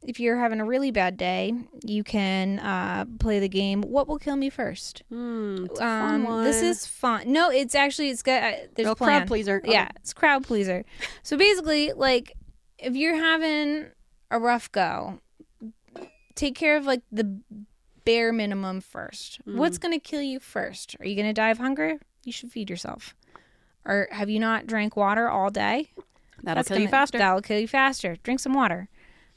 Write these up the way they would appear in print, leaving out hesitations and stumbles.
if you're having a really bad day, you can play the game What Will Kill Me First. It's a fun one. This is fun. No, it's good. There's a plan. Crowd pleaser. Okay. Yeah, it's crowd pleaser. So basically, like, if you're having a rough go, take care of like the bare minimum first. What's going to kill you first? Are you going to die of hunger? You should feed yourself. Or have you not drank water all day? That'll kill you faster. That'll kill you faster. Drink some water.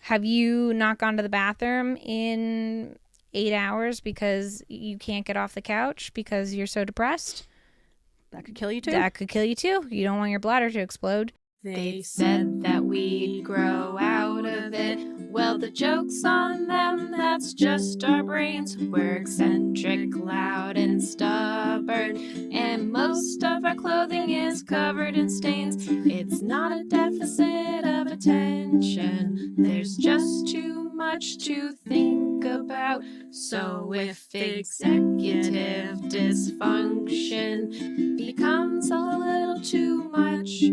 Have you not gone to the bathroom in 8 hours because you can't get off the couch because you're so depressed? That could kill you too. That could kill you too. You don't want your bladder to explode. They said that we'd grow out of it. Well, the joke's on them, that's just our brains. We're eccentric, loud, and stubborn. And most of our clothing is covered in stains. It's not a deficit of attention. There's just too much to think about. So if executive dysfunction becomes a little too much,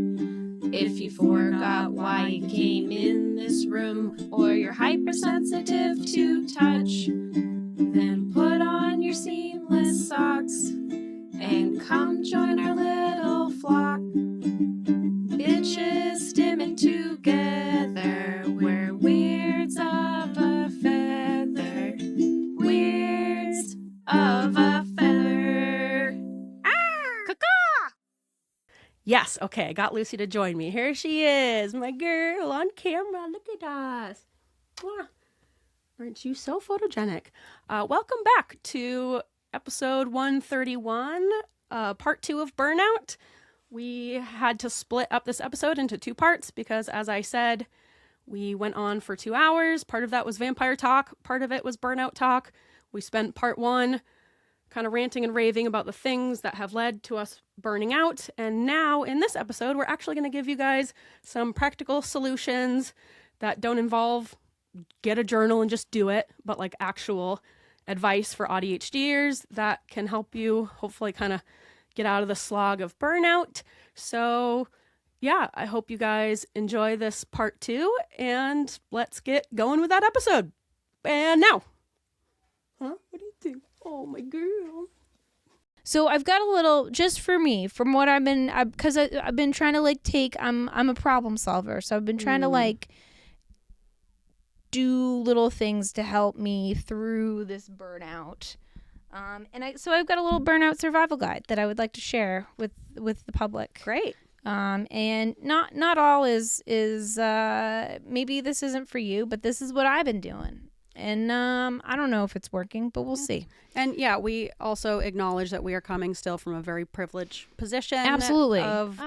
if you forgot why you came in this room, or you're hypersensitive to touch, then put on your seamless socks and come join our little flock. Bitches stimming together, we're weirds of a feather, weirds of a feather. Yes, okay, I got Lucy to join me. Here she is, my girl on camera. Look at us. Mwah. Aren't you so photogenic? Welcome back to episode 131, part 2 of Burnout. We had to split up this episode into 2 parts because, as I said, we went on for 2 hours. Part of that was vampire talk. Part of it was burnout talk. We spent part 1 kind of ranting and raving about the things that have led to us burning out. And now in this episode, we're actually going to give you guys some practical solutions that don't involve get a journal and just do it, but like actual advice for AuDHDers that can help you hopefully kind of get out of the slog of burnout. So yeah, I hope you guys enjoy this part 2 and let's get going with that episode. And now. Huh? What do you think? Oh, my girl. So I've got a little, just for me, from what I've been, because I've been trying to like I'm a problem solver. So I've been trying to like do little things to help me through this burnout. So I've got a little burnout survival guide that I would like to share with the public. Great. And not all is maybe this isn't for you, but this is what I've been doing. And I don't know if it's working, but we'll see. And yeah, we also acknowledge that we are coming still from a very privileged position. Absolutely.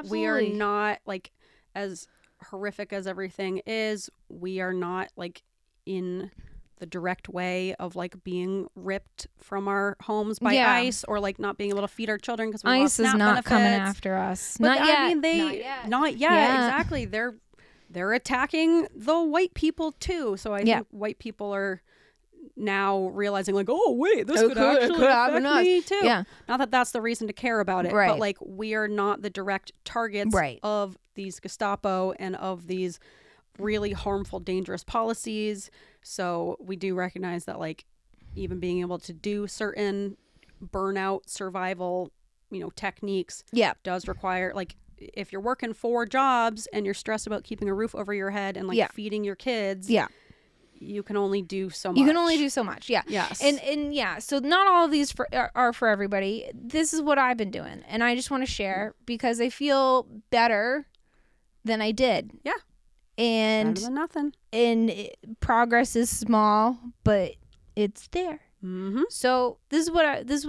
We are not like, as horrific as everything is, we are not like in the direct way of like being ripped from our homes by ICE or like not being able to feed our children because we ICE is not benefits. Coming after us. But not yet. I mean, not yet. Yeah. Exactly. They're attacking the white people too. So I think white people are now realizing like, oh wait, this could actually affect me too. Yeah. Not that that's the reason to care about it, but like we are not the direct targets of these Gestapo and of these really harmful, dangerous policies. So we do recognize that like even being able to do certain burnout survival, techniques does require like, if you're working 4 jobs and you're stressed about keeping a roof over your head and like feeding your kids, you can only do so much. You can only do so much. Yeah. Yes. And yeah, so not all of these are for everybody. This is what I've been doing, and I just want to share because I feel better than I did. Yeah. And better than nothing. And progress is small, but it's there. Mm-hmm. So this is what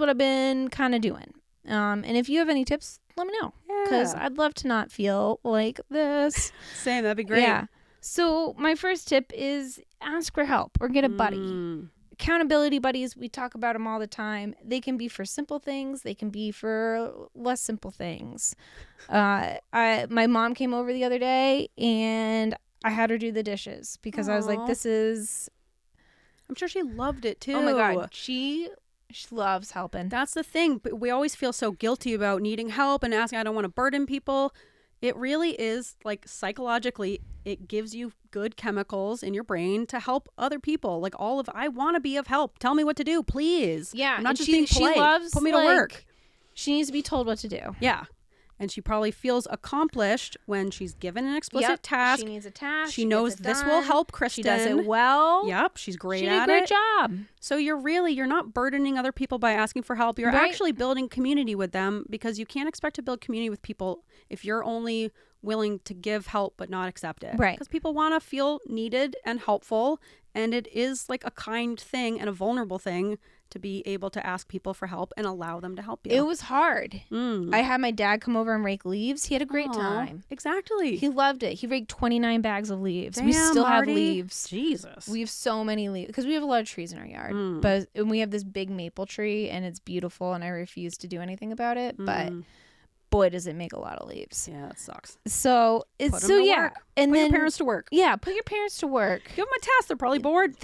I've been kind of doing. And if you have any tips, let me know. Because I'd love to not feel like this. Same, that'd be great. Yeah. So my first tip is ask for help or get a buddy. Accountability buddies, we talk about them all the time. They can be for simple things. They can be for less simple things. My mom came over the other day and I had her do the dishes because I was like, this is... I'm sure she loved it too. Oh my God. She loves helping. That's the thing. But we always feel so guilty about needing help and asking. I don't want to burden people. It really is like psychologically, it gives you good chemicals in your brain to help other people. Like I want to be of help. Tell me what to do, please. Yeah. I'm not and just being polite. She loves, put me to work. She needs to be told what to do. Yeah. And she probably feels accomplished when she's given an explicit task. She needs a task. She knows this will help Kristin. She does it well. Yep, she's great at it. She did a great job. So you're not burdening other people by asking for help. You're actually building community with them, because you can't expect to build community with people if you're only willing to give help but not accept it. Right. Because people want to feel needed and helpful, and it is like a kind thing and a vulnerable thing to be able to ask people for help and allow them to help you. It was hard. I had my dad come over and rake leaves. He had a great time. Exactly. He loved it. He raked 29 bags of leaves. Damn, we still have Marty. leaves. Jesus. We have so many leaves because we have a lot of trees in our yard. And we have this big maple tree, and it's beautiful, and I refuse to do anything about it. But boy, does it make a lot of leaves. Yeah, it sucks. So it's Put 'em to work. And Put then your parents to work. Yeah, put your parents to work. Give them a task. They're probably bored.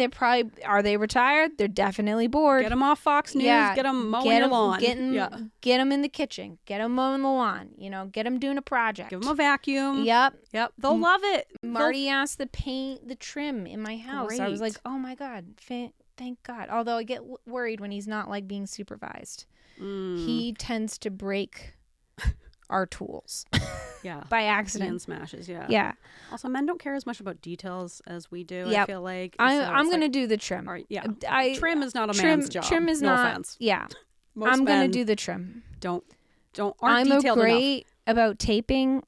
Are they retired? They're definitely bored. Get them off Fox News. Yeah, Get them mowing your lawn. Get them in the kitchen. Get them mowing the lawn. Get them doing a project. Give them a vacuum. Yep. They'll love it. Marty asked to paint the trim in my house. I was like, oh my God, thank God. Although I get worried when he's not like being supervised. He tends to break our tools. Yeah. By accident. Hand smashes. Yeah. Yeah. Also, men don't care as much about details as we do. Yep. I feel like I'm going to do the trim. Yeah. Trim is not a man's job. Trim is no not. Offense. Yeah. Most I'm going men to do the trim. aren't I'm detailed great about taping.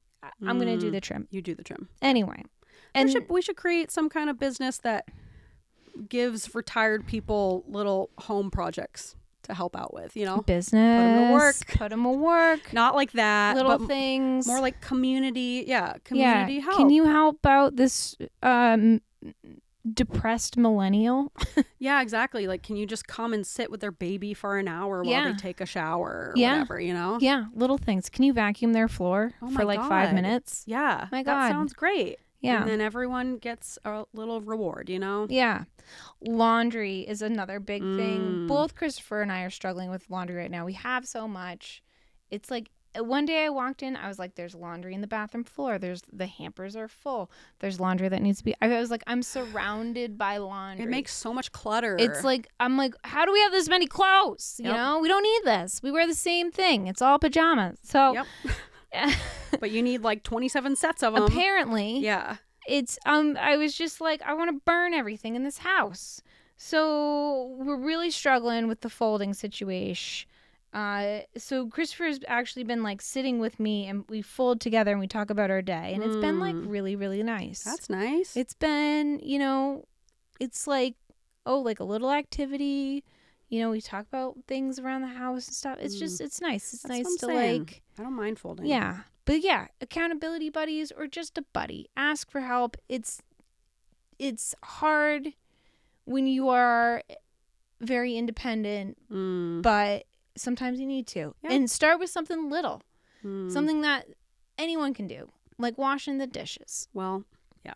I'm going to do the trim. You do the trim. Anyway. And we should create some kind of business that gives retired people little home projects to help out with, business. Put them to work. Not like that. Little but things. More like community. Yeah. Community help. Can you help out this depressed millennial? Yeah, exactly. Like, can you just come and sit with their baby for an hour while they take a shower or whatever, Yeah, little things. Can you vacuum their floor for like 5 minutes? Yeah. My God. That sounds great. Yeah. And then everyone gets a little reward, Yeah. Laundry is another big thing. Both Christopher and I are struggling with laundry right now. We have so much. It's like one day I walked in, I was like, there's laundry in the bathroom floor. The hampers are full. There's laundry that needs to be. I was like, I'm surrounded by laundry. It makes so much clutter. It's like, I'm like, how do we have this many clothes? You know, we don't need this. We wear the same thing. It's all pajamas. So. Yep. But you need like 27 sets of them. Apparently. Yeah. It's I was just like, I want to burn everything in this house. So we're really struggling with the folding situation. So Christopher's actually been like sitting with me, and we fold together and we talk about our day, and it's been like really, really nice. That's nice. It's been, it's like, like a little activity. We talk about things around the house and stuff. It's just, it's nice. It's nice to like. I don't mind folding. Yeah. But yeah, accountability buddies or just a buddy. Ask for help. It's hard when you are very independent, but sometimes you need to. Yeah. And start with something little. Something that anyone can do, like washing the dishes. Well, yeah.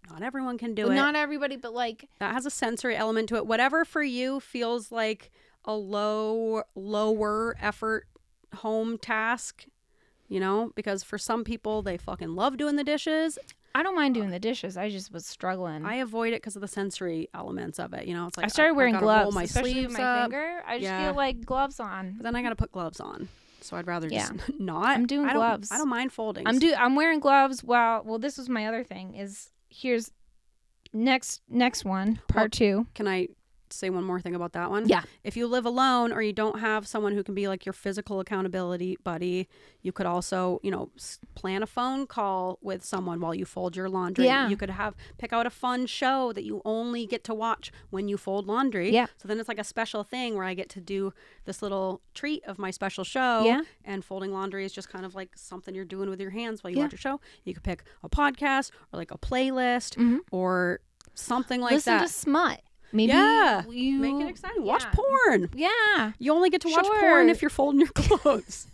Not everyone can do it. Not everybody, but like... That has a sensory element to it. Whatever for you feels like a lower effort home task, because for some people, they fucking love doing the dishes. I don't mind doing the dishes. I just was struggling. I avoid it because of the sensory elements of it. It's like I started wearing gloves, my especially sleeves with my up. finger. I just feel like gloves on. But then I got to put gloves on. So I'd rather just not. I'm doing gloves. I don't mind folding. I'm wearing gloves. Well, this was my other thing. Here's next one, part 2. Can I say one more thing about that one? Yeah. If you live alone or you don't have someone who can be like your physical accountability buddy, you could also, plan a phone call with someone while you fold your laundry. Yeah. You could pick out a fun show that you only get to watch when you fold laundry. Yeah. So then it's like a special thing where I get to do this little treat of my special show. Yeah. And folding laundry is just kind of like something you're doing with your hands while you watch your show. You could pick a podcast or like a playlist or something like that. Listen to smut. Maybe you make it exciting. Watch porn. Yeah. You only get to watch porn if you're folding your clothes,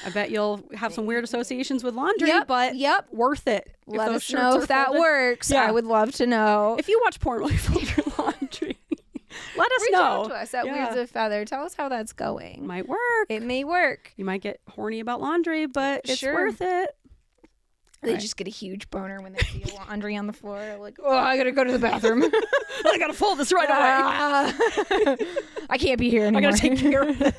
I bet you'll have some weird associations with laundry, but worth it. Let us know if that works. Yeah. I would love to know. If you watch porn while you fold your laundry, let us Reach know. out to us at Weirds of Feather. Tell us how that's going. Might work. It may work. You might get horny about laundry, but it's worth it. They just get a huge boner when they see laundry on the floor. Like, oh, I gotta go to the bathroom. I gotta fold this right away. I can't be here anymore. I gotta take care of this.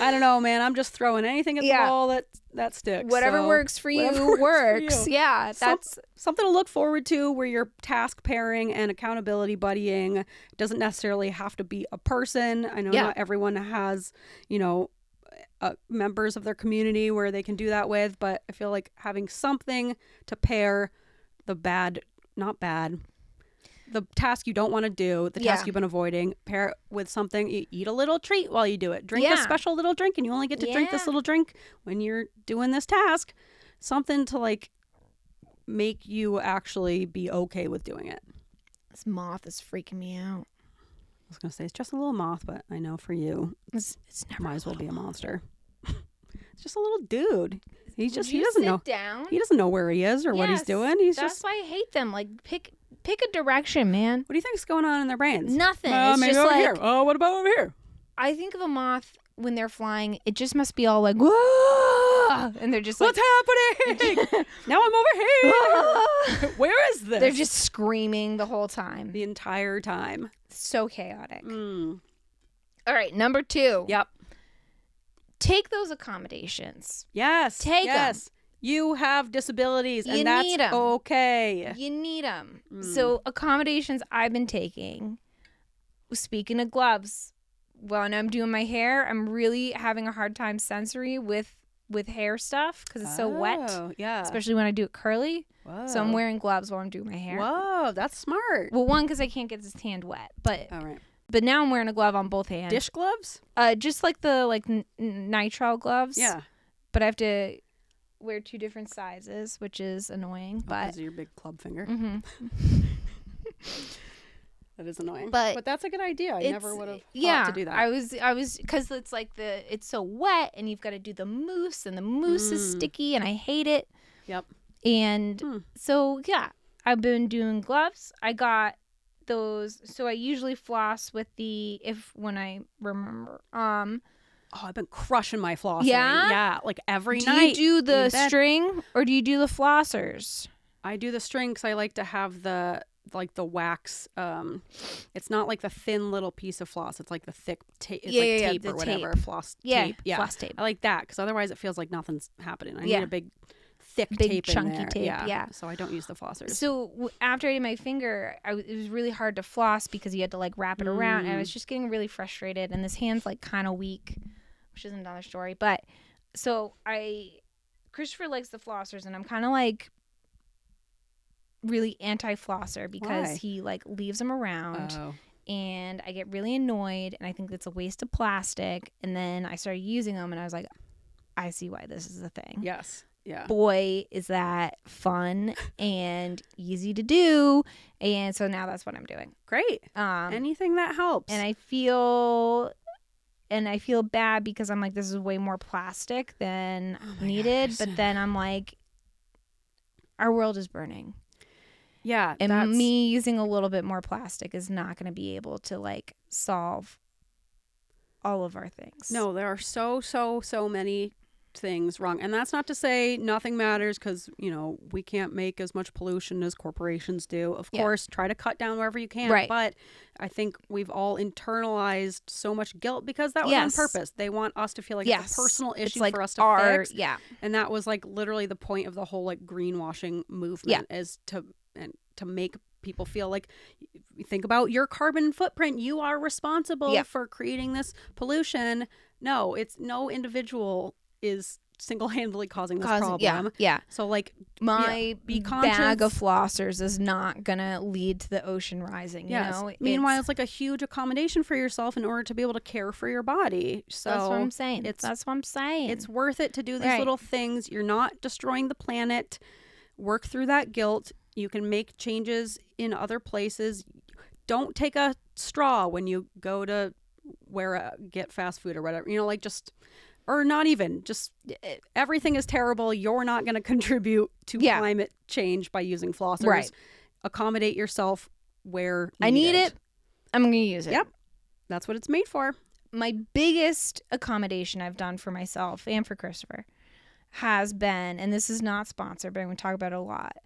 I don't know, man. I'm just throwing anything at the wall that sticks. Whatever works for you works. Yeah, that's something to look forward to, where you're task pairing and accountability buddying. It doesn't necessarily have to be a person. I know not everyone has, members of their community where they can do that with, but I feel like having something to pair the task you don't want to do, the task you've been avoiding, pair it with something. You eat a little treat while you do it. Drink a special little drink, and you only get to drink this little drink when you're doing this task. Something to like make you actually be okay with doing it. This moth is freaking me out. I was going to say, it's just a little moth, but I know for you, it's never might as well be a monster. It's just a little dude. He doesn't know. Down? He doesn't know where he is or what he's doing. That's why I hate them. Like, pick a direction, man. What do you think is going on in their brains? Nothing. It's maybe just over like, here. Oh, what about over here? I think of a moth when they're flying. It just must be all like, whoa, and they're just like, what's happening? Now I'm over here. Where is this? They're just screaming the whole time. The entire time. So chaotic. All right, number 2. Yep. Take those accommodations. Yes. Take them. You have disabilities, You and that's need 'em. okay. You need them. So accommodations I've been taking. Speaking of gloves, when I'm doing my hair, I'm really having a hard time sensory with hair stuff because it's so wet. Yeah. Especially when I do it curly. Whoa. So I'm wearing gloves while I'm doing my hair. Whoa, that's smart. Well, one, because I can't get this hand wet, but All right. but now I'm wearing a glove on both hands. Dish gloves? Just like the nitrile gloves. Yeah. But I have to wear 2 different sizes, which is annoying. But Because of your big club finger. That is annoying. But that's a good idea. I never would have thought to do that. I was because it's like it's so wet and you've got to do the mousse and the mousse is sticky and I hate it. Yep. And so I've been doing gloves. I got those. So I usually floss with when I remember. I've been crushing my flossing. Yeah? Yeah, like every Do night. you do the string or do you do the flossers? I do the string because I like to have the wax. It's not like the thin little piece of floss. It's like the thick tape. It's like tape or whatever. Tape. Floss tape. Yeah, Floss tape. I like that because otherwise it feels like nothing's happening. I need a big, thick Big tape chunky in there. tape, yeah. So I don't use the flossers. So after I did my finger, it was really hard to floss because you had to like wrap it around. And I was just getting really frustrated. And this hand's like kind of weak, which is another story. But so Christopher likes the flossers, and I'm kind of like really anti-flosser because he like leaves them around. And I get really annoyed, and I think it's a waste of plastic. And then I started using them, and I was like, I see why this is a thing. Yes. Yeah. Boy, is that fun and easy to do. And so now that's what I'm doing. Great. Anything that helps. And I feel bad because I'm like, this is way more plastic than needed. But then I'm like, our world is burning. Yeah. And me using a little bit more plastic is not going to be able to like solve all of our things. No, there are so many things wrong. And that's not to say nothing matters because, we can't make as much pollution as corporations do. Of course, try to cut down wherever you can. Right. But I think we've all internalized so much guilt because that was on purpose. They want us to feel like it's a personal issue for us to fix. Yeah. And that was like literally the point of the whole like greenwashing movement is to make people feel like, think about your carbon footprint. You are responsible for creating this pollution. No, no individual is single-handedly causing this problem. Yeah. So like my be conscious. Bag of flossers is not gonna lead to the ocean rising. You know? Meanwhile, it's like a huge accommodation for yourself in order to be able to care for your body. So that's what I'm saying. That's what I'm saying. It's worth it to do these little things. You're not destroying the planet. Work through that guilt. You can make changes in other places. Don't take a straw when you go to get fast food or whatever. Or not even, just everything is terrible. You're not going to contribute to climate change by using flossers. Right. Accommodate yourself where I need it. I'm going to use it. Yep. That's what it's made for. My biggest accommodation I've done for myself and for Christopher has been, and this is not sponsored, but I'm going to talk about it a lot.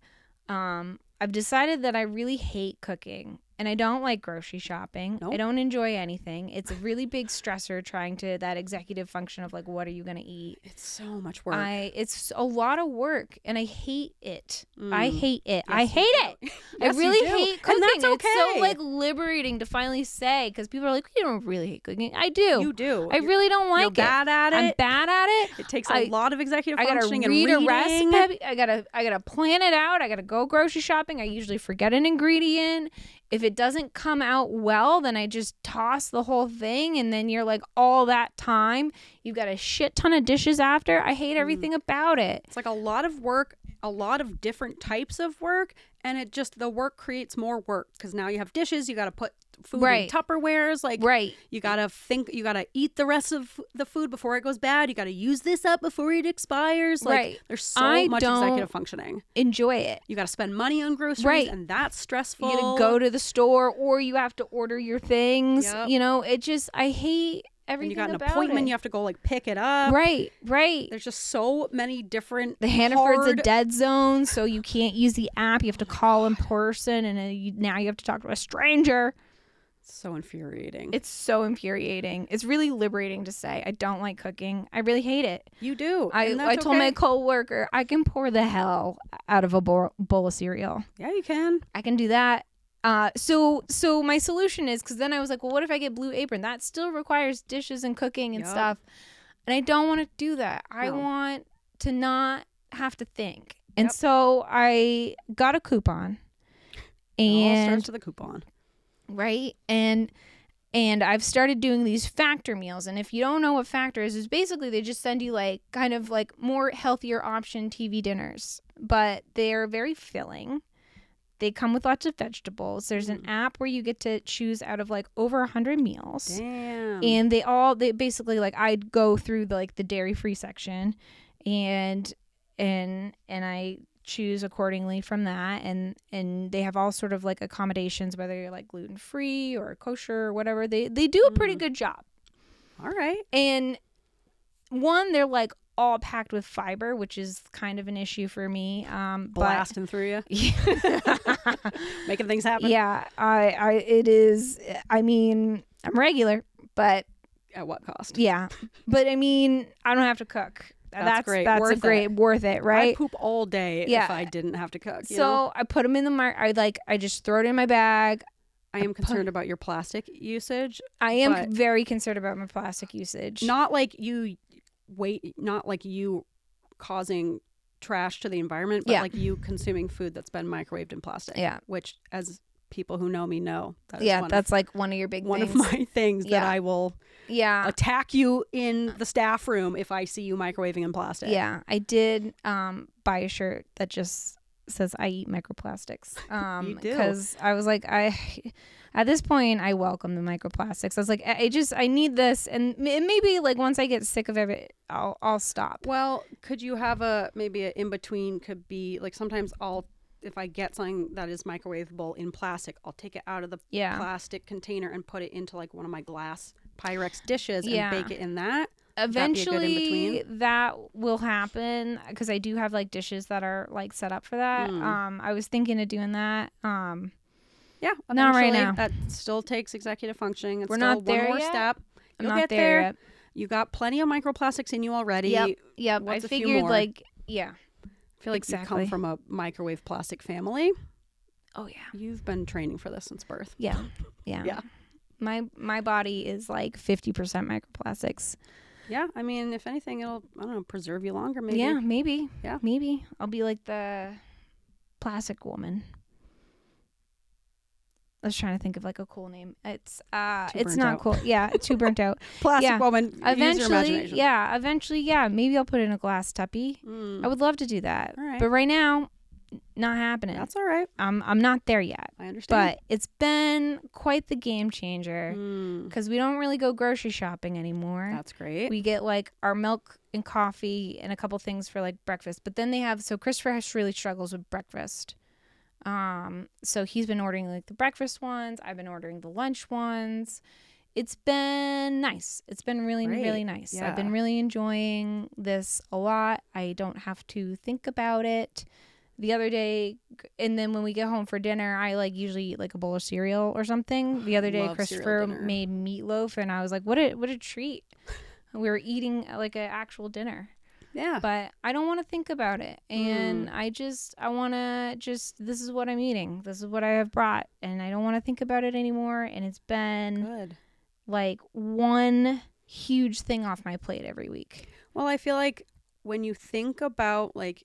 I've decided that I really hate cooking. And I don't like grocery shopping. Nope. I don't enjoy anything. It's a really big stressor trying to that executive function of like, what are you going to eat? It's so much work. It's a lot of work, and I hate it. I hate it. Yes, I hate it. Yes, I really you do. hate cooking. And that's okay. It's so like liberating to finally say, because people are like, you don't really hate cooking. I do. You do. I really don't like it. You're bad at it. I'm bad at it. It takes a lot of executive functioning and reading. a recipe. I gotta plan it out. I gotta go grocery shopping. I usually forget an ingredient. If it doesn't come out well, then I just toss the whole thing, and then you're like, all that time you've got a shit ton of dishes after. I hate everything about it. It's like a lot of work, a lot of different types of work, and it just, the work creates more work because now you have dishes, you got to put food in Tupperwares, like you got to think, you got to eat the rest of the food before it goes bad, you got to use this up before it expires, like there's so much executive functioning. Enjoy it. You got to spend money on groceries, and that's stressful. You got to go to the store, or you have to order your things. You know, it just, I hate everything about it. You got an appointment, you have to go like pick it up. Right. There's just so many different. The Hannaford's a dead zone, so you can't use the app. You have to call in person, and now you have to talk to a stranger. So infuriating. It's so infuriating. It's really liberating to say, I don't like cooking. I really hate it. You do. I told my coworker, I can pour the hell out of a bowl of cereal. Yeah, you can. I can do that. So my solution is, because then I was like, well, what if I get Blue Apron? That still requires dishes and cooking and stuff. And I don't want to do that. I want to not have to think. And so I got a coupon. And it all starts with a coupon. Right. And I've started doing these factor meals. And if you don't know what factor is basically they just send you like kind of like more healthier option TV dinners, but they're very filling. They come with lots of vegetables. There's an app where you get to choose out of like over 100 meals. Damn. And they basically like, I'd go through the dairy-free section and I choose accordingly from that, and they have all sort of like accommodations, whether you're like gluten-free or kosher or whatever. They do a pretty good job. All right. And one, they're like all packed with fiber, which is kind of an issue for me. Blasting through you. Making things happen. Yeah, it is. I mean, I'm regular, but at what cost? Yeah, but I mean, I don't have to cook. That's great. That's worth it, right? I'd poop all day if I didn't have to cook. So I put them in the I just throw it in my bag. I am concerned about your plastic usage. I am very concerned about my plastic usage. Not like you causing trash to the environment, but like you consuming food that's been microwaved in plastic. Yeah. Which, as people who know me know, that's like one of your big things. One of my things that I will attack you in the staff room if I see you microwaving in plastic. Yeah. I did buy a shirt that just says I eat microplastics. You do. Because I was like, at this point, I welcome the microplastics. I was like, I need this. And maybe like once I get sick of it, I'll stop. Well, could you have maybe an in-between could be like sometimes if I get something that is microwavable in plastic, I'll take it out of the plastic container and put it into like one of my glass Pyrex dishes and bake it in that. Eventually that will happen because I do have like dishes that are like set up for that. I was thinking of doing that. Yeah, not right now. That still takes executive functioning. It's We're still not there one more yet. step. You'll not get there yet. You got plenty of microplastics in you already. Yep. What's I a few figured more? I feel like you come from a microwave plastic family. Oh yeah. You've been training for this since birth. Yeah. My body is like 50% microplastics. Yeah, I mean, if anything, it'll, I don't know, preserve you longer, maybe. Yeah, maybe. Yeah. Maybe. I'll be like the plastic woman. I was trying to think of like a cool name. It's not cool. Yeah, too burnt out. Plastic woman. Eventually, use your imagination. Eventually, maybe I'll put in a glass tuppy. I would love to do that. All right. But right now, not happening. That's all right. I'm not there yet. I understand. But it's been quite the game changer because we don't really go grocery shopping anymore. That's great. We get like our milk and coffee and a couple things for like breakfast. But then Christopher really struggles with breakfast. So he's been ordering like the breakfast ones. I've been ordering the lunch ones. it's been nice. It's been really, Great. really nice. Yeah. I've been really enjoying this a lot. I don't have to think about it. The other day, and then when we get home for dinner, I like usually eat like a bowl of cereal or something. The other day, Love cereal Christopher dinner. made meatloaf, and I was like, what a treat. We were eating like an actual dinner. Yeah. But I don't want to think about it. And I want to this is what I'm eating. This is what I have brought. And I don't want to think about it anymore. And it's been Good. like one huge thing off my plate every week. Well, I feel like when you think about like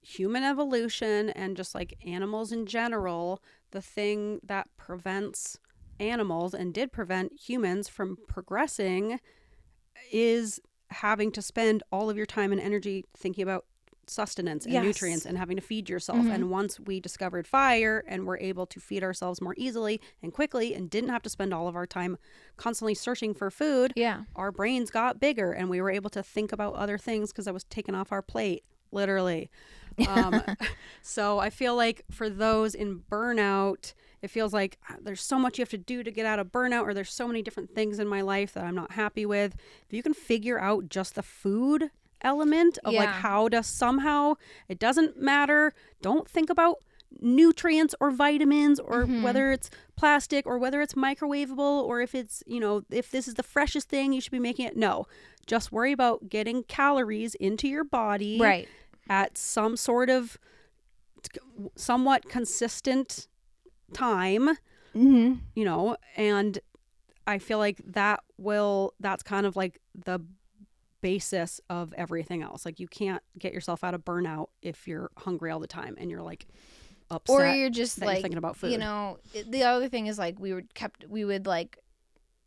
human evolution and just like animals in general, the thing that prevents animals and did prevent humans from progressing is having to spend all of your time and energy thinking about sustenance and Yes. nutrients and having to feed yourself. And once we discovered fire and were able to feed ourselves more easily and quickly and didn't have to spend all of our time constantly searching for food, Yeah. our brains got bigger and we were able to think about other things because it was taken off our plate, literally. So I feel like for those in burnout, it feels like there's so much you have to do to get out of burnout, or there's so many different things in my life that I'm not happy with. If you can figure out just the food element of like Yeah. how to somehow, it doesn't matter. Don't think about nutrients or vitamins or whether it's plastic or whether it's microwavable or if it's, you know, if this is the freshest thing you should be making it. No, just worry about getting calories into your body Right. at some sort of somewhat consistent time, Mm-hmm. you know, and I feel like that's kind of like the basis of everything else. Like you can't get yourself out of burnout if you're hungry all the time and you're like upset Or you're just that you're like, thinking about food. you know, the other thing is like we'd like,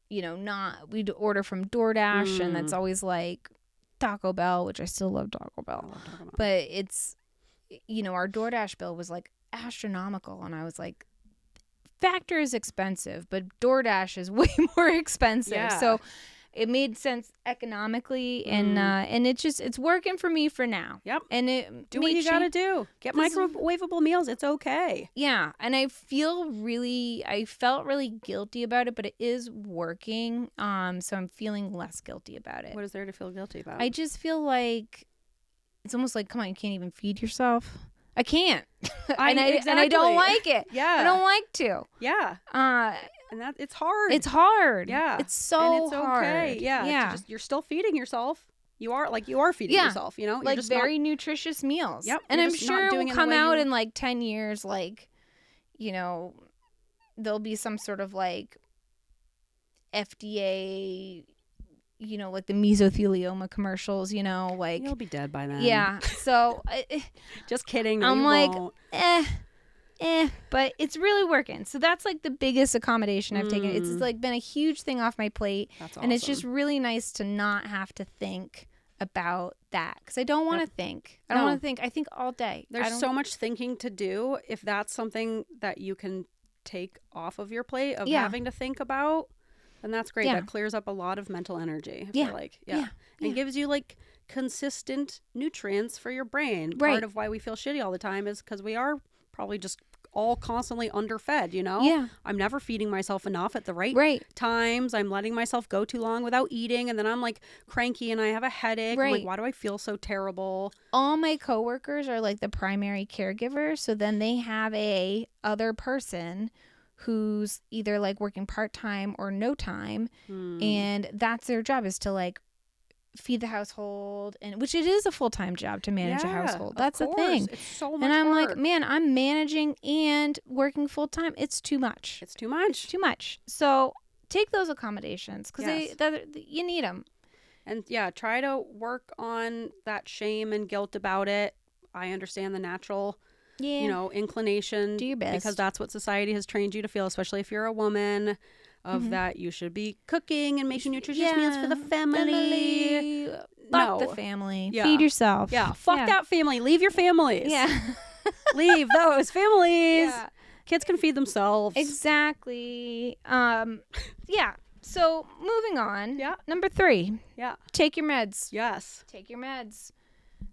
you know, we'd order from DoorDash and that's always like Taco Bell, which I still love Taco Bell. But it's, you know, our DoorDash bill was like astronomical. And I was like, Factor is expensive, but DoorDash is way more expensive. Yeah. So it made sense economically. And it's working for me for now. Yep. And it Do what you gotta do. Get microwavable meals. It's okay. Yeah. And I felt really guilty about it, but it is working. So I'm feeling less guilty about it. What is there to feel guilty about? I just feel like it's almost like, come on, you can't even feed yourself. I can't. And I don't like it. Yeah. I don't like to. Yeah. And that it's hard. It's hard. Yeah. It's so and it's hard. okay. Yeah. Yeah. You're still feeding yourself. You are feeding Yeah. yourself, you know? You're Like just very nutritious meals. Yep. And You're I'm just not sure doing it it will the come way out you- in like 10 years, like, you know, there'll be some sort of like FDA, you know, like the mesothelioma commercials, you know, like. You'll be dead by then. Yeah. So Just kidding. No, I'm you like, won't. but it's really working. So that's like the biggest accommodation I've taken. It's like been a huge thing off my plate. That's And it's awesome. just really nice to not have to think about that because I don't want to think. I don't No. want to think. I think all day. There's so much thinking to do. If that's something that you can take off of your plate of Yeah. having to think about, then that's great. Yeah. That clears up a lot of mental energy. I Yeah. feel like. Yeah. And gives you like consistent nutrients for your brain. Right. Part of why we feel shitty all the time is because we are probably just all constantly underfed, you know? Yeah. I'm never feeding myself enough at the right Right. times. I'm letting myself go too long without eating, and then I'm like cranky and I have a headache. I'm Right. like, why do I feel so terrible? All my coworkers are like the primary caregiver. So then they have a other person who's either like working part-time or no time. And that's their job is to like feed the household, and which it is a full-time job to manage a household. That's the thing. It's so much And I'm work. like, man, I'm managing and working full-time. It's too much. It's too much. Too much. So take those accommodations because Yes. you need them. And yeah, try to work on that shame and guilt about it. I understand the natural, Yeah. you know, inclination. Do your best. Because that's what society has trained you to feel, especially if you're a woman, of that you should be cooking and making nutritious meals for the family. Fuck No. the family. Yeah. Feed yourself. Yeah, fuck that family. Leave your families. Yeah. Leave those families. Yeah. Kids can feed themselves. Exactly. Yeah. So moving on. Yeah. Number 3. Yeah. Take your meds. Yes. Take your meds.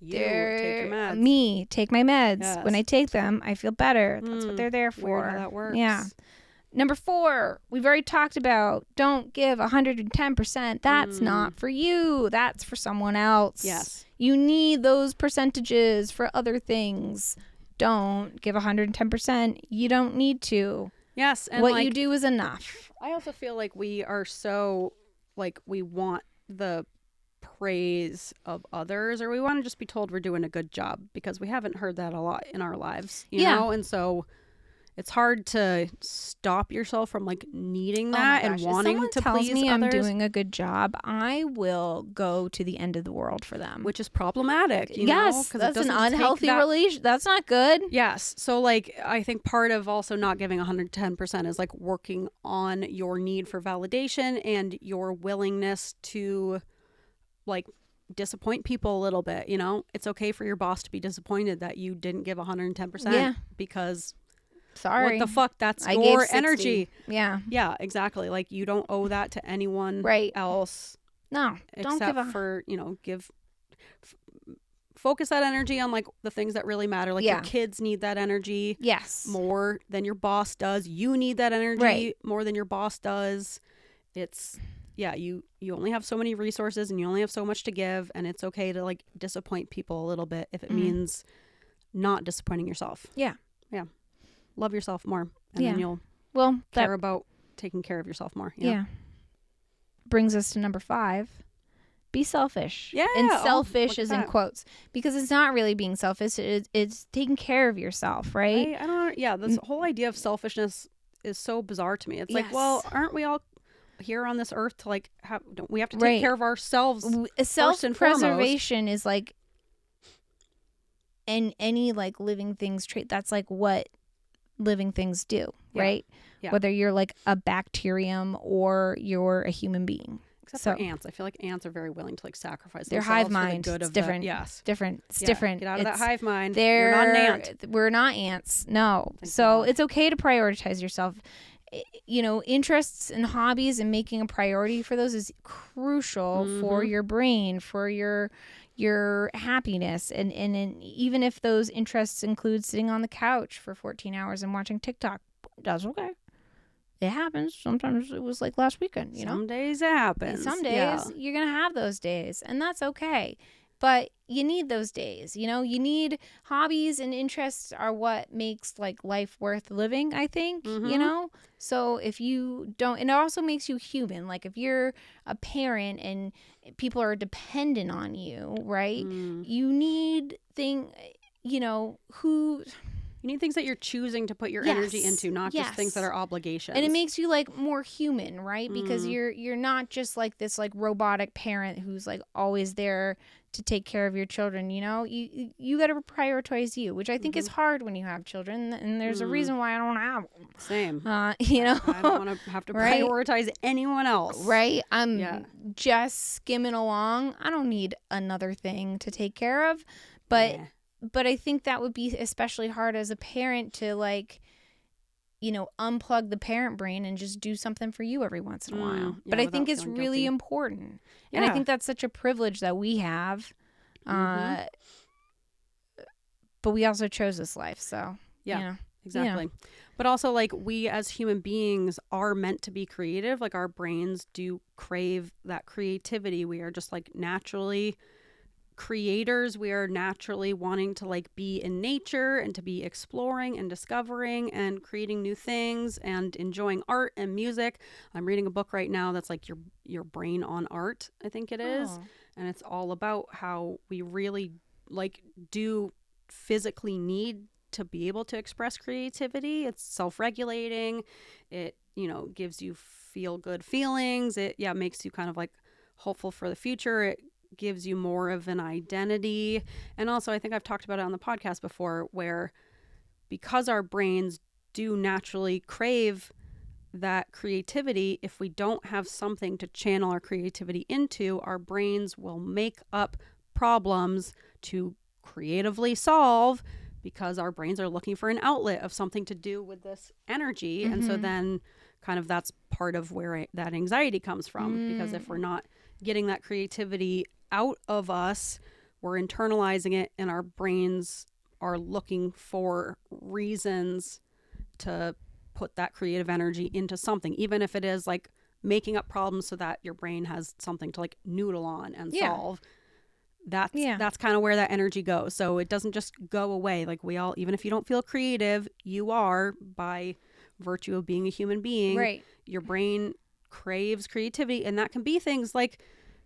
You take your meds. Me take my meds. Yes. When I take them, I feel better. That's what they're there for. Weird how that works. Yeah. Number 4, we've already talked about don't give 110%. That's not for you. That's for someone else. Yes. You need those percentages for other things. Don't give 110%. You don't need to. Yes. And what you do is enough. I also feel like we are so, like, we want the praise of others, or we want to just be told we're doing a good job, because we haven't heard that a lot in our lives, you know? And so it's hard to stop yourself from like needing that and wanting to please others. If someone tells me I'm doing a good job, I will go to the end of the world for them. Which is problematic, you know? Yes, that's an unhealthy relation. That's not good. Yes. So like, I think part of also not giving 110% is like working on your need for validation and your willingness to like disappoint people a little bit, you know? It's okay for your boss to be disappointed that you didn't give 110% because... Sorry. What the fuck? That's your energy. Yeah. Yeah, exactly. Like, you don't owe that to anyone else. No. Except for, you know, focus that energy on like the things that really matter. Like your kids need that energy. Yes. More than your boss does. You need that energy more than your boss does. It's, you only have so many resources and you only have so much to give. And it's okay to like disappoint people a little bit if it means not disappointing yourself. Yeah. Yeah. Love yourself more, and then you'll care about taking care of yourself more. Yeah. Brings us to number 5. Be selfish. Yeah. And selfish is in quotes, because it's not really being selfish. It's taking care of yourself, right? I don't know. Yeah. This whole idea of selfishness is so bizarre to me. It's like, well, aren't we all here on this earth to like don't we have to take care of ourselves? Self-preservation is like any like living things trait. That's like what living things do, right? Yeah. Whether you're like a bacterium or you're a human being. Except for ants. I feel like ants are very willing to like sacrifice their themselves hive mind. For the good it's of different. Yes. Different. It's different. Get out of that hive mind. You're not an ant. We're not ants. No. So it's okay to prioritize yourself. You know, interests and hobbies and making a priority for those is crucial for your brain, for your happiness, and even if those interests include sitting on the couch for 14 hours and watching TikTok, that's okay. It happens. Sometimes it was like last weekend, you know? Some days it happens. Some days you're going to have those days, and that's okay. But you need those days, you know? You need hobbies and interests are what makes like life worth living, I think, you know? So if you don't, and it also makes you human. Like if you're a parent and people are dependent on you, right? You need you need things that you're choosing to put your energy into, not just things that are obligations. And it makes you like more human, right? Because you're not just like this like robotic parent who's like always there to take care of your children, you know? You got to prioritize you, which I think is hard when you have children, and there's a reason why I don't have them. Same. You know? I don't want to have to prioritize anyone else. Right? I'm just skimming along. I don't need another thing to take care of, but I think that would be especially hard as a parent to like, you know, unplug the parent brain and just do something for you every once in a while. But I think it's really important. And I think that's such a privilege that we have. But we also chose this life. So, you know, exactly. You know. But also like we as human beings are meant to be creative. Like our brains do crave that creativity. We are just like naturally creators. We are naturally wanting to like be in nature and to be exploring and discovering and creating new things and enjoying art and music. I'm reading a book right now that's like your brain on art, I think it is. And it's all about how we really like do physically need to be able to express creativity. It's self-regulating. It, you know, gives you feel good feelings. It makes you kind of like hopeful for the future. It gives you more of an identity. And also I think I've talked about it on the podcast before, where because our brains do naturally crave that creativity, if we don't have something to channel our creativity into, our brains will make up problems to creatively solve, because our brains are looking for an outlet of something to do with this energy. And so then kind of that's part of where that anxiety comes from, because if we're not getting that creativity out of us, we're internalizing it, and our brains are looking for reasons to put that creative energy into something, even if it is like making up problems so that your brain has something to like noodle on and solve. That's kind of where that energy goes. So it doesn't just go away. Like we all, even if you don't feel creative, you are, by virtue of being a human being. Right. Your brain craves creativity, and that can be things like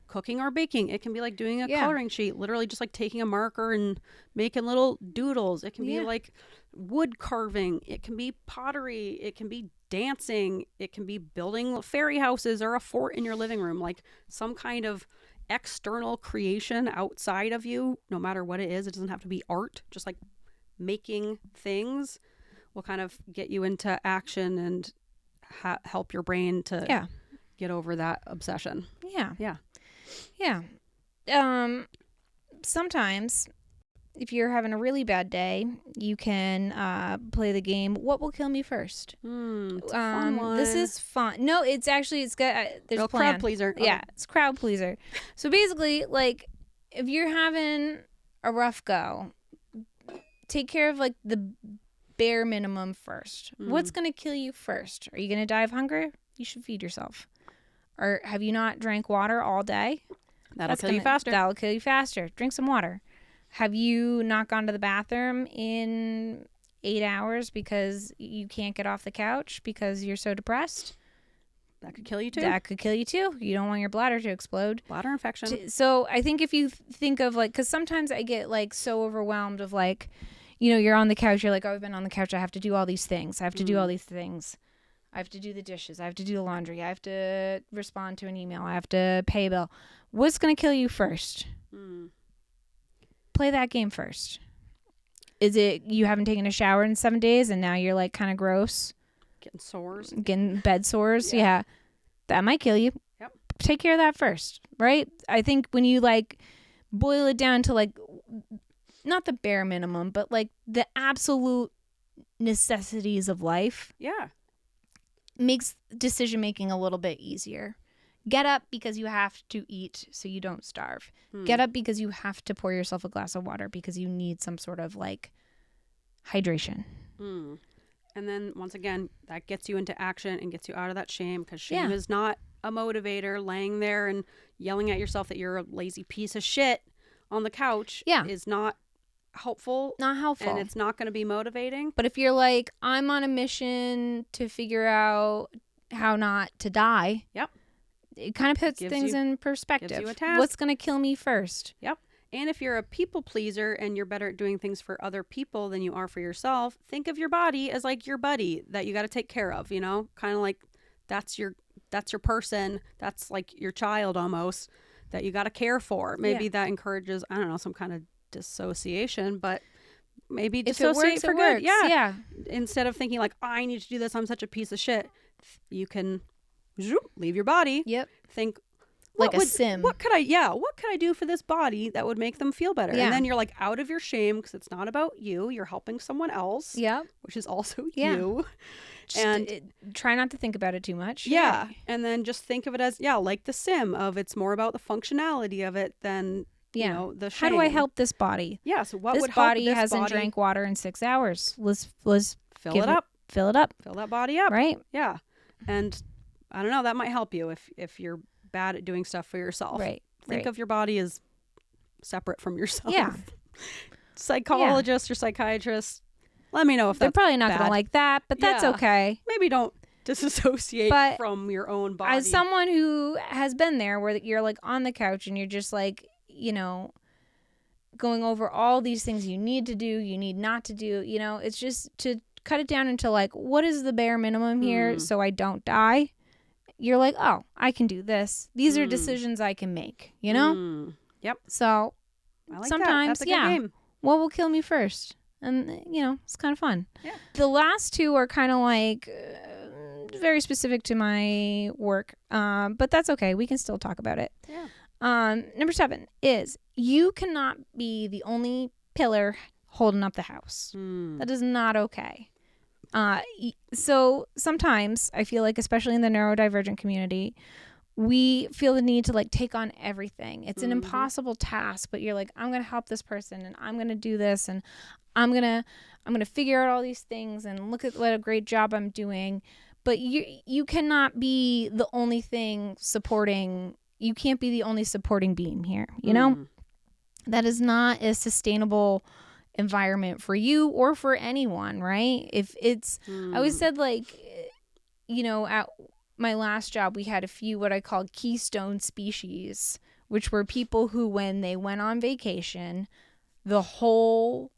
cooking or baking. It can be like doing a coloring sheet, literally just like taking a marker and making little doodles. It can be like wood carving. It can be pottery. It can be dancing. It can be building fairy houses or a fort in your living room, like some kind of external creation outside of you. No matter what it is, it doesn't have to be art. Just like making things will kind of get you into action and help your brain to get over that obsession. Sometimes if you're having a really bad day, you can play the game What Will Kill Me First. It's a fun one. This is fun. No, it's got there's a plan. Crowd pleaser. Yeah, it's crowd pleaser. So basically, like, if you're having a rough go, take care of like the bare minimum first. What's going to kill you first? Are you going to die of hunger? You should feed yourself. Or have you not drank water all day? That'll kill you faster. That'll kill you faster. Drink some water. Have you not gone to the bathroom in 8 hours because you can't get off the couch because you're so depressed? That could kill you too. That could kill you too. You don't want your bladder to explode. Bladder infection. So I think if you think of like, because sometimes I get like so overwhelmed of like, you know, you're on the couch, you're like, oh, I've been on the couch, I have to do all these things. I have to do all these things. I have to do the dishes. I have to do the laundry. I have to respond to an email. I have to pay a bill. What's going to kill you first? Play that game first. Is it you haven't taken a shower in 7 days and now you're like kind of gross? Getting sores. Getting bed sores? Yeah. That might kill you. Yep. Take care of that first, right? I think when you like boil it down to like not the bare minimum, but like the absolute necessities of life. Yeah. Makes decision making a little bit easier. Get up because you have to eat so you don't starve. Get up because you have to pour yourself a glass of water because you need some sort of like hydration. And then once again, that gets you into action and gets you out of that shame, because shame is not a motivator. Laying there and yelling at yourself that you're a lazy piece of shit on the couch is not helpful. Not helpful. And it's not going to be motivating. But if you're like, I'm on a mission to figure out how not to die. Yep. It kind of puts things in perspective. Gives you a task. What's going to kill me first? Yep. And if you're a people pleaser and you're better at doing things for other people than you are for yourself, think of your body as like your buddy that you got to take care of, you know? Kind of like that's your person. That's like your child almost that you got to care for. Maybe that encourages, I don't know, some kind of dissociation, but maybe dissociate for good. Yeah. Instead of thinking like, I need to do this, I'm such a piece of shit, you can leave your body. Yep. Think like a sim. What could I do for this body that would make them feel better? Yeah. And then you're like out of your shame because it's not about you. You're helping someone else. Yeah. Which is also you. And try not to think about it too much. Yeah. And then just think of it as, like the sim of it's more about the functionality of it than you know, the shame. How do I help this body? Yeah. So what this would help body this hasn't body drank water in 6 hours. Let's fill it up. Fill it up. Fill that body up. Right. Yeah. And I don't know, that might help you if you're bad at doing stuff for yourself. Right. Think of your body as separate from yourself. Yeah. Psychologists or psychiatrists, let me know if they're that's probably not bad. going to like that, but that's okay. Maybe don't disassociate from your own body. As someone who has been there where you're like on the couch and you're just like, you know, going over all these things you need to do, you need not to do, you know, it's just to cut it down into like, what is the bare minimum here so I don't die? You're like, oh, I can do this. These are decisions I can make, you know? Yep. So I like sometimes, that. That's a good game. What will kill me first? And, you know, it's kind of fun. Yeah. The last two are kind of like very specific to my work, but that's okay. We can still talk about it. Yeah. Number 7 is you cannot be the only pillar holding up the house. That is not okay. So sometimes I feel like, especially in the neurodivergent community, we feel the need to like take on everything. It's an impossible task, but you're like, I'm going to help this person and I'm going to do this and I'm gonna figure out all these things and look at what a great job I'm doing. But you cannot be the only thing supporting. You can't be the only supporting beam here. You know, that is not a sustainable environment for you or for anyone, right? If it's, I always said, like, you know, at my last job, we had a few what I called keystone species, which were people who, when they went on vacation, the whole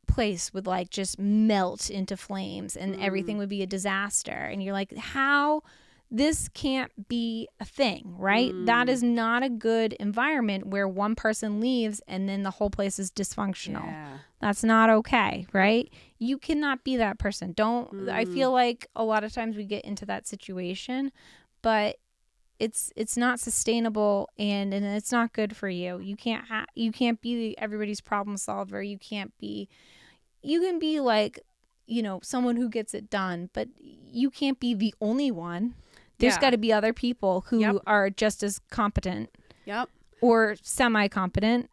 place would like just melt into flames and everything would be a disaster. And you're like, how? This can't be a thing, right? That is not a good environment where one person leaves and then the whole place is dysfunctional. Yeah. That's not okay, right? You cannot be that person. Don't. I feel like a lot of times we get into that situation, but it's not sustainable and it's not good for you. You can't be everybody's problem solver. You can be like, you know, someone who gets it done, but you can't be the only one. There's got to be other people who are just as competent. Yep. Or semi-competent.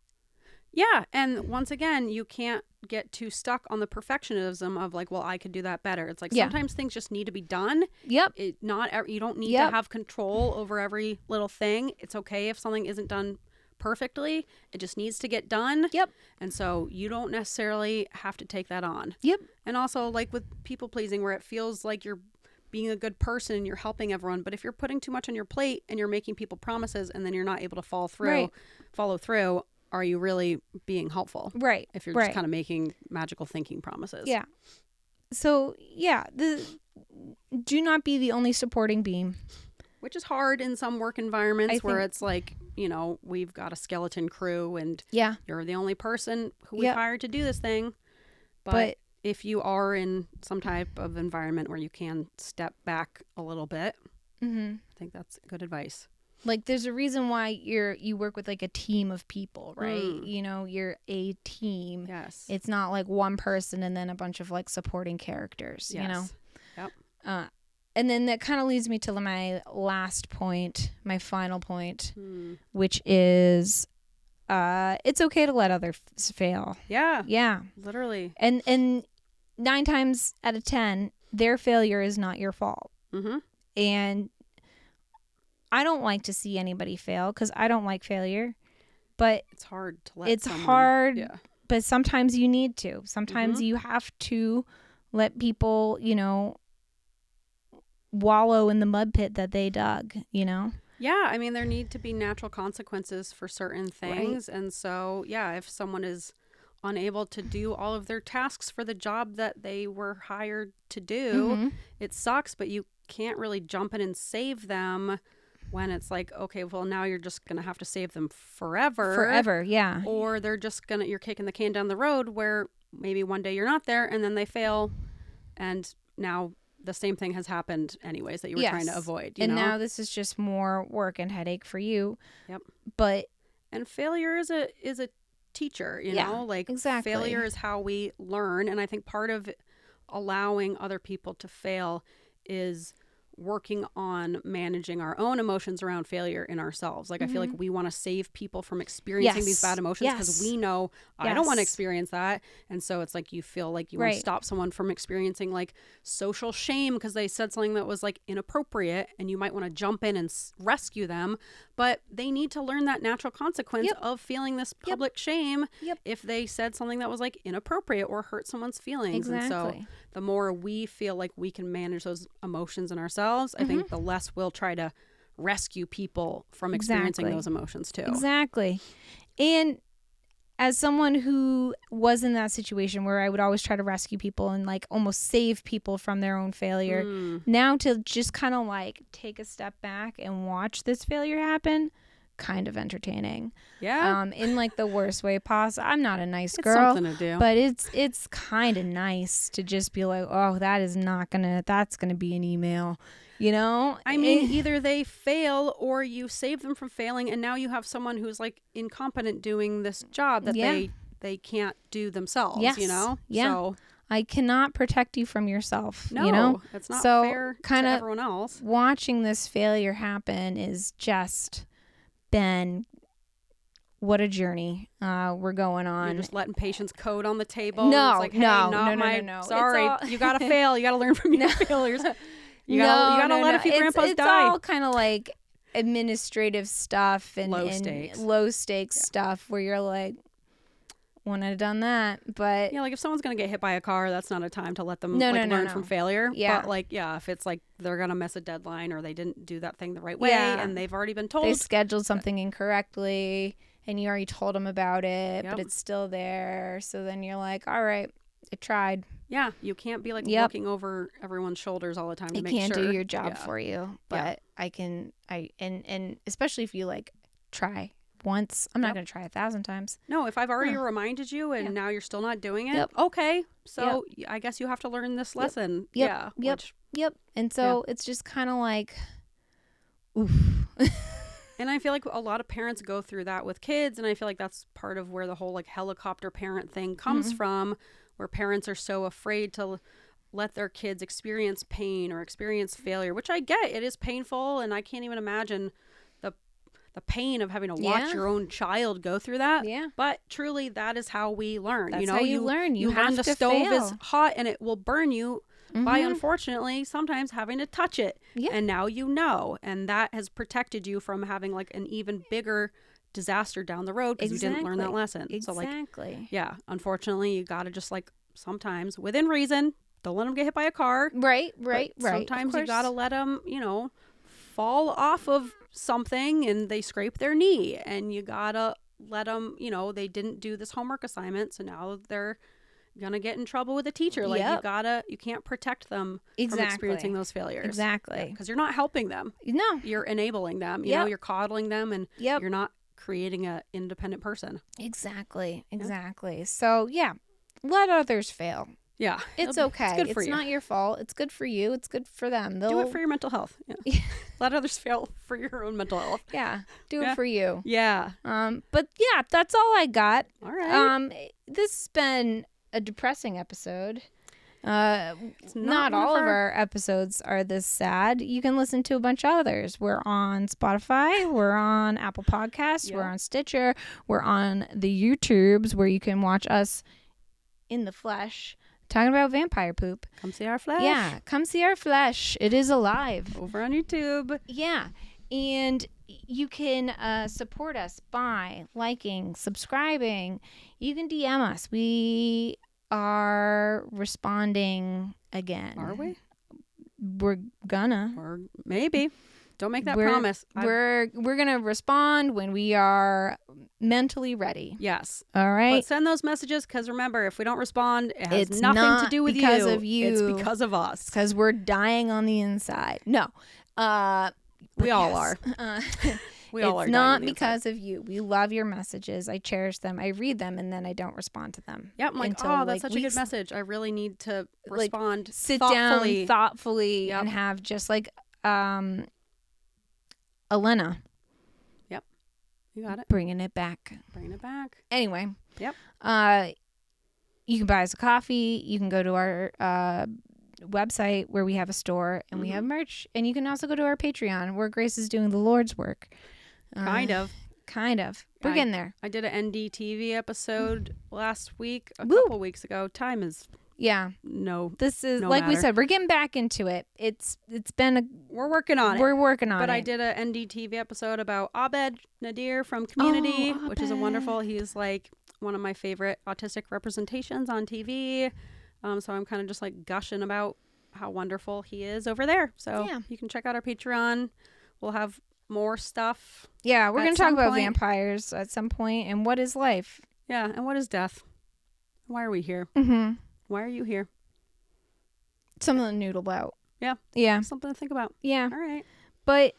Yeah. And once again, you can't get too stuck on the perfectionism of like, well, I could do that better. It's like sometimes things just need to be done. Yep. You don't need to have control over every little thing. It's okay if something isn't done perfectly. It just needs to get done. Yep. And so you don't necessarily have to take that on. Yep. And also like with people pleasing, where it feels like you're being a good person and you're helping everyone, but if you're putting too much on your plate and you're making people promises and then you're not able to follow through, are you really being helpful? Right. If you're just kind of making magical thinking promises. Yeah. So yeah, do not be the only supporting beam. Which is hard in some work environments where it's like, you know, we've got a skeleton crew and you're the only person who we hired to do this thing. But if you are in some type of environment where you can step back a little bit, I think that's good advice. Like, there's a reason why you work with like a team of people, right? You know, you're a team. Yes. It's not like one person and then a bunch of like supporting characters, you know? Yep. And then that kind of leads me to my last point, my final point, which is it's okay to let others fail. Yeah. Yeah. Literally. And 9 times out of 10, their failure is not your fault. And I don't like to see anybody fail because I don't like failure. But it's hard to let hard, but sometimes you need to. Sometimes you have to let people, you know, wallow in the mud pit that they dug, you know? Yeah, I mean, there need to be natural consequences for certain things. Right. And so, yeah, if someone is unable to do all of their tasks for the job that they were hired to do, it sucks, but you can't really jump in and save them when it's like, okay, well, now you're just going to have to save them forever. Forever, yeah. Or they're just going to, you're kicking the can down the road where maybe one day you're not there and then they fail and now the same thing has happened anyways that you were trying to avoid. You know? Now this is just more work and headache for you. Yep. And failure is a teacher, you know? Like, exactly. Failure is how we learn. And I think part of allowing other people to fail is working on managing our own emotions around failure in ourselves. Like, I feel like we want to save people from experiencing these bad emotions because we know I don't want to experience that. And so it's like you feel like you want to stop someone from experiencing like social shame because they said something that was like inappropriate, and you might want to jump in and rescue them. But they need to learn that natural consequence of feeling this public shame if they said something that was like inappropriate or hurt someone's feelings. And so the more we feel like we can manage those emotions in ourselves, I think the less we'll try to rescue people from experiencing those emotions too. Exactly. And as someone who was in that situation where I would always try to rescue people and like almost save people from their own failure, now to just kind of like take a step back and watch this failure happen, kind of entertaining. Yeah. In like the worst way possible. I'm not a nice It's girl, something to do. but it's kind of nice to just be like, oh, that's gonna be an email. You know, I mean, either they fail or you save them from failing, and now you have someone who's like incompetent doing this job that they can't do themselves. You know, so I cannot protect you from yourself. No, you know, it's not so fair kinda to everyone else. Watching this failure happen is just been what a journey we're going on. You're just letting patients code on the table. No, it's like, hey, no. Sorry, It's all... you gotta fail. You gotta learn from your failures. You gotta let a few grandpas die. It's all kind of like administrative stuff and low stakes stuff where you're like, wouldn't have done that. But yeah, like if someone's gonna get hit by a car, that's not a time to let them learn from failure. Yeah. But like, yeah, if it's like they're gonna miss a deadline or they didn't do that thing the right way and they've already been told they scheduled something incorrectly and you already told them about it, but it's still there. So then you're like, all right, I tried. Yeah, you can't be like looking over everyone's shoulders all the time to make sure. I can't do your job for you, but I can. And especially if you like try once, I'm not going to try 1,000 times. No, if I've already reminded you and now you're still not doing it, okay. So I guess you have to learn this lesson. Yep. And so it's just kind of like, oof. And I feel like a lot of parents go through that with kids, and I feel like that's part of where the whole like helicopter parent thing comes from, where parents are so afraid to let their kids experience pain or experience failure, which I get. It is painful, and I can't even imagine the pain of having to watch your own child go through that. Yeah. But truly, that is how we learn. That's how you learn. You learn have the to stove fail. is hot and it will burn you by, unfortunately, sometimes having to touch it. Yeah. And now you know. And that has protected you from having like an even bigger disaster down the road because you didn't learn that lesson. Exactly. So like, yeah, unfortunately, you got to just like sometimes within reason, don't let them get hit by a car. Right. Sometimes you got to let them, fall off of something and they scrape their knee, and you got to let them, they didn't do this homework assignment. So now they're going to get in trouble with a teacher. Like you can't protect them from experiencing those failures. Exactly. Because you're not helping them. No. You're enabling them. You know, you're coddling them and you're not creating an independent person. Exactly. So let others fail. Yeah. It's okay. It's good for it's you. Not your fault. It's good for you. It's good for them. Do it for your mental health. Yeah. Let others fail for your own mental health. Yeah. Do it for you. Yeah. But yeah, that's all I got. All right. This has been a depressing episode. Not all of our episodes are this sad. You can listen to a bunch of others. We're on Spotify. We're on Apple Podcasts. We're on Stitcher. We're on the YouTubes where you can watch us in the flesh talking about vampire poop. Come see our flesh. Yeah, come see our flesh. It is alive. Over on YouTube. Yeah. And you can support us by liking, subscribing. You can DM us. We are responding again. Are we? We're gonna. Or maybe. Don't make that promise. We're gonna respond when we are mentally ready. Yes. All right. But send those messages because remember, if we don't respond, it has It's nothing not to do with because of you. It's because of us. Because we're dying on the inside. No. We all are. We all are. It's not because of you. We love your messages. I cherish them. I read them and then I don't respond to them. Yep. I'm like, that's such a good message. I really need to respond. Sit thoughtfully. down thoughtfully and have just like Elena. Yep. You got it. Bringing it back. Anyway. Yep. You can buy us a coffee. You can go to our website where we have a store and we have merch. And you can also go to our Patreon where Grace is doing the Lord's work. Kind of. We're getting there. I did an NDTV episode last week, a couple weeks ago. Time is this is like we said, we're getting back into it. It's been we're working on it. But I did a NDTV episode about Abed Nadir from Community, which is a wonderful. He's like one of my favorite autistic representations on TV. So I'm kind of just like gushing about how wonderful he is over there. So you can check out our Patreon. We'll have more stuff. Yeah, we're going to talk about vampires at some point and what is life. Yeah, and what is death? Why are we here? Mm-hmm. Why are you here? Something to noodle about. Yeah. Yeah. Something to think about. Yeah. All right. But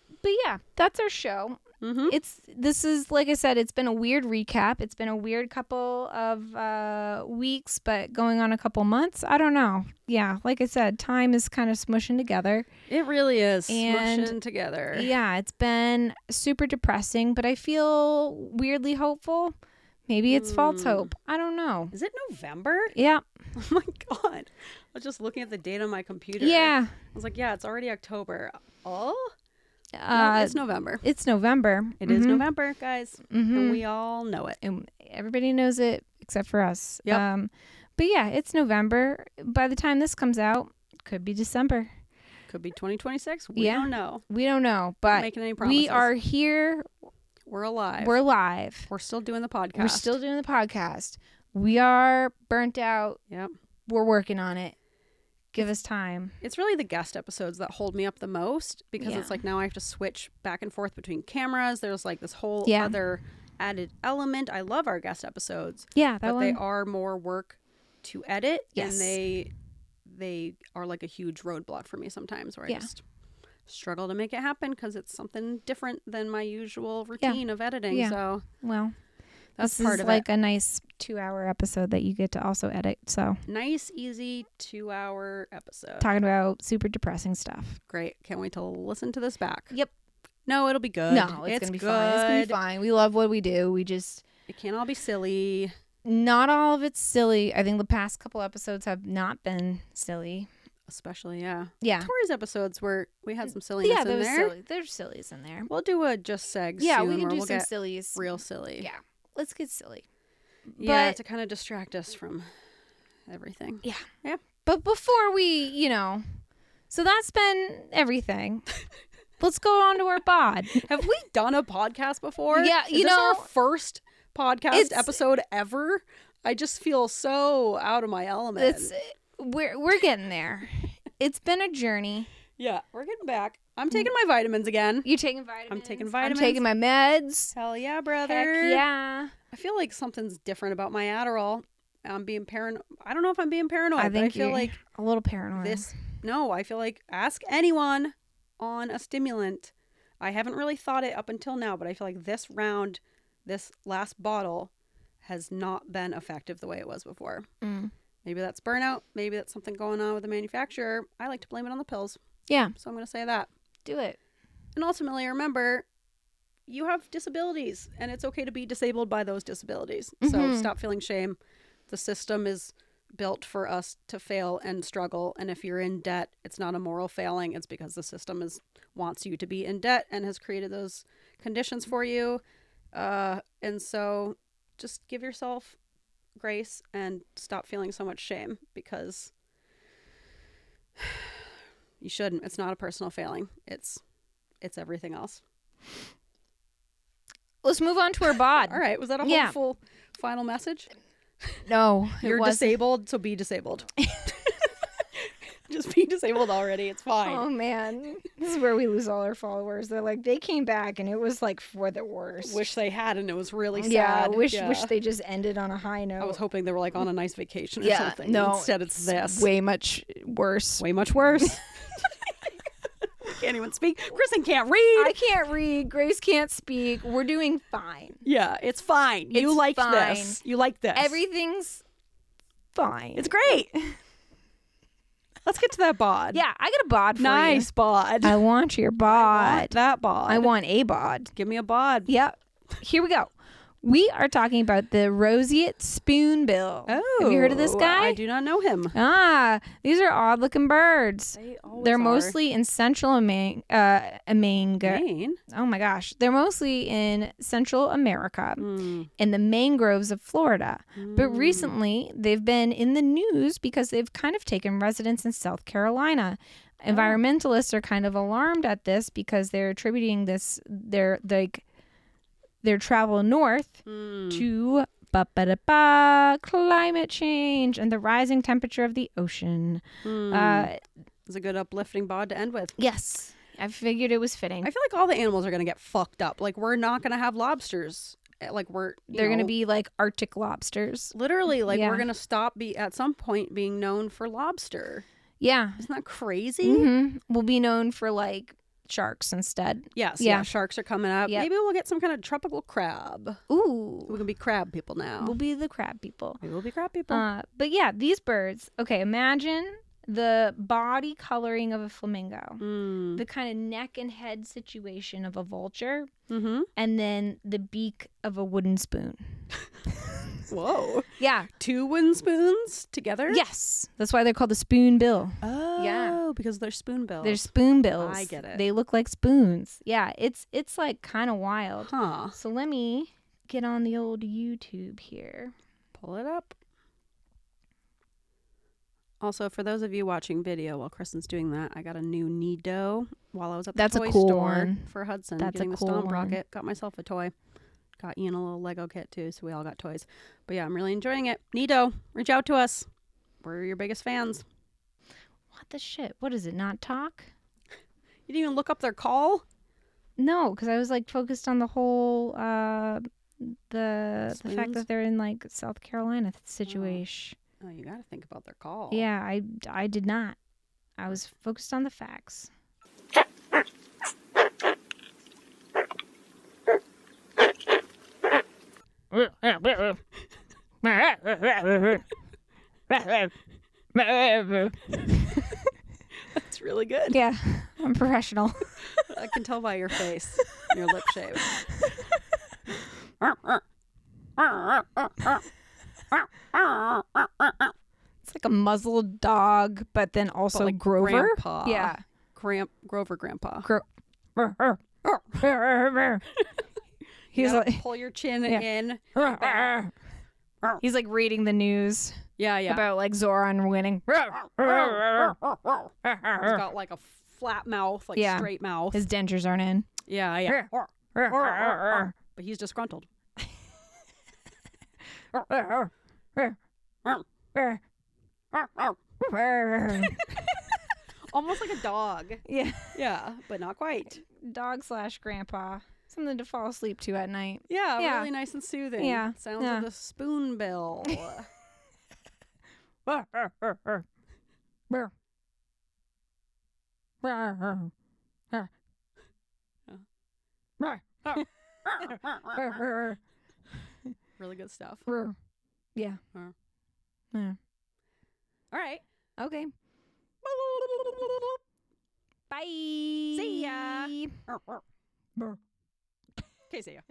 yeah, that's our show. Mm-hmm. This is like I said, it's been a weird recap. It's been a weird couple of weeks, but going on a couple months. I don't know. Yeah, like I said, time is kind of smushing together. It really is smushing together. Yeah, it's been super depressing, but I feel weirdly hopeful. Maybe it's false hope. I don't know. Is it November? Yeah. Oh my God. I was just looking at the date on my computer. Yeah. I was like, yeah, it's already October. Oh? No, it's November. It's November. It is November, guys. Mm-hmm. And we all know it. And everybody knows it except for us. Yep. But yeah, it's November. By the time this comes out, could be December. Could be 2026. We don't know. We don't know, but not making any promises. we are here. We're alive. We're live. We're still doing the podcast. We're still doing the podcast. We are burnt out. Yep. We're working on it. Give us time. It's really the guest episodes that hold me up the most because it's like now I have to switch back and forth between cameras. There's like this whole other added element. I love our guest episodes. Yeah, but they are more work to edit. Yes. And they are like a huge roadblock for me sometimes where I just struggle to make it happen because it's something different than my usual routine of editing. Yeah. So that's part of like a nice 2-hour episode that you get to also edit. So nice, easy 2-hour episode. Talking about super depressing stuff. Great. Can't wait to listen to this back. Yep. No, it'll be good. No, it's gonna be fine. It's gonna be fine. We love what we do. It can't all be silly. Not all of it's silly. I think the past couple episodes have not been silly. Especially, yeah. Tori's episodes where we had some silliness in there. Silly. There's sillies in there. We'll do a just seg soon. Yeah, we can where do we'll some get sillies. real silly. Yeah, let's get silly. Yeah, but, to kind of distract us from everything. Yeah. Yeah. But before we, so that's been everything. Let's go on to our bod. Have we done a podcast before? Yeah, Is this our first podcast episode ever? I just feel so out of my element. We're getting there. It's been a journey. Yeah, we're getting back. I'm taking my vitamins again. You taking vitamins? I'm taking vitamins. I'm taking my meds. Hell yeah, brother. Heck yeah. I feel like something's different about my Adderall. I'm being paranoid. I don't know if I'm being paranoid, I think I feel like a little paranoid. I feel like ask anyone on a stimulant. I haven't really thought it up until now, but I feel like this last bottle has not been effective the way it was before. Maybe that's burnout. Maybe that's something going on with the manufacturer. I like to blame it on the pills. Yeah. So I'm going to say that. Do it. And ultimately, remember, you have disabilities, and it's okay to be disabled by those disabilities. So stop feeling shame. The system is built for us to fail and struggle. And if you're in debt, it's not a moral failing. It's because the system wants you to be in debt and has created those conditions for you. And so just give yourself grace and stop feeling so much shame because you shouldn't. It's not a personal failing. It's everything else. Let's move on to our bod. All right. Was that a hopeful final message? No. You're disabled, so be disabled. Just be disabled already. It's fine. Oh, man. This is where we lose all our followers. They're like, they came back and it was like for the worst. Wish they had, and it was really sad. Yeah, wish they just ended on a high note. I was hoping they were like on a nice vacation or something. No. Instead, it's this. Way much worse. Way much worse. Can't even speak. Kristin can't read. I can't read. Grace can't speak. We're doing fine. Yeah, it's fine. You like this. You like this. Everything's fine. It's great. Let's get to that bod. Yeah, I got a bod for nice you. bod. I want your bod. I want that bod. I want a bod. Give me a bod. Yep. Here we go. We are talking about the roseate spoonbill. Oh. Have you heard of this guy? I do not know him. These are odd-looking birds. They're mostly in Central Maine. Oh my gosh. They're mostly in Central America in the mangroves of Florida. But recently, they've been in the news because they've kind of taken residence in South Carolina. Environmentalists are kind of alarmed at this because they're attributing their travel north to climate change and the rising temperature of the ocean. It's a good uplifting bod to end with. Yes. I figured it was fitting. I feel like all the animals are going to get fucked up. Like, we're not going to have lobsters. Like, they're going to be like Arctic lobsters. Literally, like, we're going to stop at some point being known for lobster. Yeah. Isn't that crazy? We'll be known for like sharks instead. Yes. Yeah. Sharks are coming up. Yep. Maybe we'll get some kind of tropical crab. Ooh. We can be crab people now. We'll be the crab people. Maybe we'll be crab people. But yeah, these birds. Okay, imagine the body coloring of a flamingo, the kind of neck and head situation of a vulture, and then the beak of a wooden spoon. Whoa. Yeah. 2 wooden spoons together? Yes. That's why they're called a spoonbill. Oh, Yeah. because they're spoonbills. They're spoonbills. I get it. They look like spoons. Yeah, it's like kind of wild. Huh. So let me get on the old YouTube here. Pull it up. Also, for those of you watching video while Kristin's doing that, I got a new Nido while I was at the That's a toy cool store one. for Hudson. That's getting a the cool Stomp one. Rocket. Got myself a toy. Got Ian a little Lego kit too, so we all got toys. But yeah, I'm really enjoying it. Nido, reach out to us. We're your biggest fans. What the shit? What is it? Not talk? You didn't even look up their call? No, because I was like focused on the whole the fact Spoons? that they're in like South Carolina situation. Oh, you got to think about their call. Yeah, I did not. I was focused on the facts. That's really good. Yeah, I'm professional. I can tell by your face. Your lip shave. It's like a muzzled dog, but then also But like Grover. Grandpa. Yeah. Grover Grandpa. He's Yeah, like pull your chin Yeah. in. he's like reading the news Yeah, yeah. about like Zoran winning. He's got like a flat mouth, like Yeah. straight mouth. His dentures aren't in. Yeah, yeah. But he's disgruntled. Almost like a dog. Yeah. Yeah, but not quite. Dog / grandpa. Something to fall asleep to at night. Yeah, Yeah. really nice and soothing. Yeah, Sounds yeah. of the spoonbill. Really good stuff. Yeah. Huh. Yeah. All right. Okay. Bye. See ya. Okay, see ya.